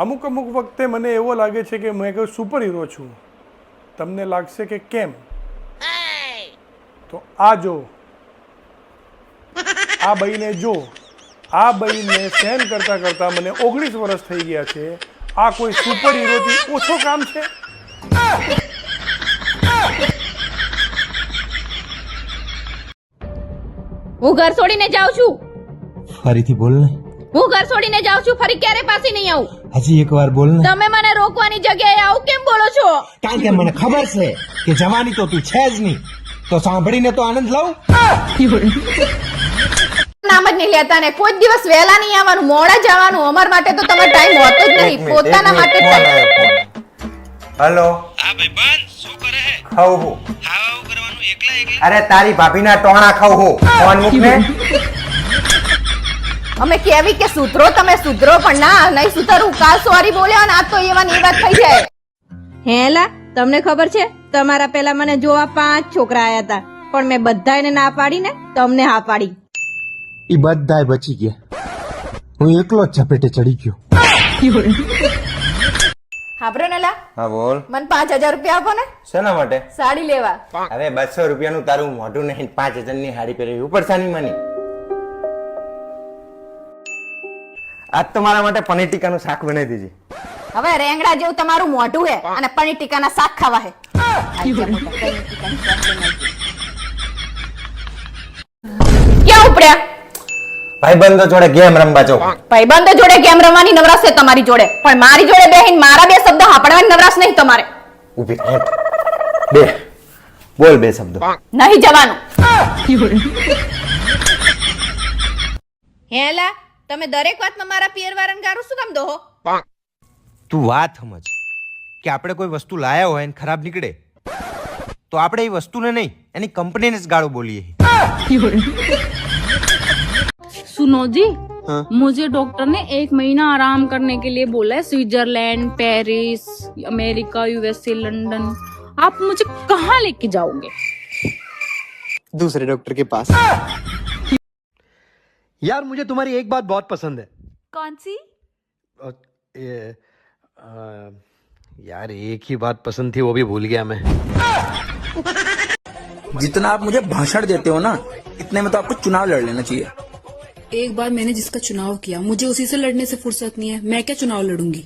અમુક વખતે મને એવો લાગે છે કે મેં કોઈ સુપર હીરો છું. તમને લાગશે કે કેમ? તો આ જો, આ બઈને જો, આ બઈને સહન કરતા કરતા મને 19 વર્ષ થઈ ગયા છે. આ કોઈ સુપર હીરોથી ઓછો કામ છે? હું ઘર છોડીને જાઉં છું. ફરીથી બોલ ને. હું ઘર છોડીને જાઉં છું, ફરી ક્યારે પાછી નહીં આવું. હજી એકવાર બોલ ને. તમે મને રોકવાની જગ્યાએ આવું કેમ બોલો છો? કારણ કે મને ખબર છે કે જવાની તો તું છે જ નહીં, તો સાંભળીને તો આનંદ લઉં. નામ જ નહીં લેતા ને કોઈ દિવસ વહેલા નહીં આવવાનું, મોડા જવાનું. અમાર માટે તો તમારો ટાઈમ હોતો જ નહીં, પોતાના માટે ટાઈમ. હેલો. હા ભાઈ બંધ શું કરે હે? ખાવ હું. ખાવા કરવાનું એકલા અરે તારી ભાભીના ટોણા ખાવ હું. ફોન મૂક ને. અમે કેવી કે સુધરો, તમે સુધરો પણ ના નહીં સુધરું. કાલ સોરી બોલ્યા ને આજ તો એવાની એ વાત થઈ જાય. હેલા તમને ખબર છે તમારા પહેલા મને જોવા 5 છોકરા આયા હતા, પણ મેં બધાને ના પાડી ને તમને હા પાડી. ઈ બધાય બચી ગયા, હું એકલો જ ઝપેટે ચડી ગયો. હાબરો નેલા. હા બોલ. મને 5000 રૂપિયા આપો ને. શેના માટે? સાડી લેવા. અરે 200 રૂપિયાનું તારું મોઢું નહીં, 5000 ની હાડી પહેરી ઉપર સાની માની. આજ તો મારા માટે પનીર ટીકાનું શાક બનાવી દેજે. હવે રેંગડા જેવું તમારું મોઢું હે અને પનીર ટીકાના શાક ખાવા હે. ક્યાં ઉપડ્યા? ભાઈબંધો જોડે ગેમ રમવા જાવ. ભાઈબંધો જોડે ગેમ રમવાની નવરાશ છે તમારી જોડે, પણ મારી જોડે બેહીને મારા 2 શબ્દ સાંભળવાની નવરાશ નહીં તમારે. ઊભી રહે. બે બોલ 2 શબ્દો. નહીં જવાનું. હેલા તમે દરેક વાતમાં મારા પિયર વાળાને ગારું શું કામ દો? તું વાત સમજ કે આપણે કોઈ વસ્તુ લાયા હોય ને ખરાબ નીકળે તો આપણે એ વસ્તુને નહીં, એની કંપનીને જ ગાળો બોલીએ. सुनो जी, मुझे डॉक्टर ने 1 महीना आराम करने के लिए बोला है. Switzerland, Paris, America, USA, London. आप मुझे कहाँ लेके जाओगे? दूसरे डॉक्टर के पास. यार मुझे तुम्हारी एक बात बहुत पसंद है. कौन सी? यार एक ही बात पसंद थी, वो भी भूल गया मैं. जितना आप मुझे भाषण देते हो ना, इतने में तो आपको चुनाव लड़ लेना चाहिए. एक बार मैंने जिसका चुनाव किया, मुझे उसी से लड़ने से फुर्सत नहीं है. मैं क्या चुनाव लड़ूंगी?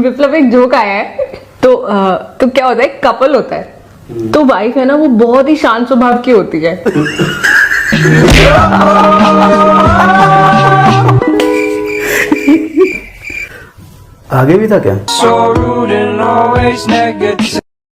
मतलब एक जोक आया है तो क्या होता है, कपल होता है तो वाइफ है ना वो बहुत ही शांत स्वभाव की होती है. आगे भी था क्या?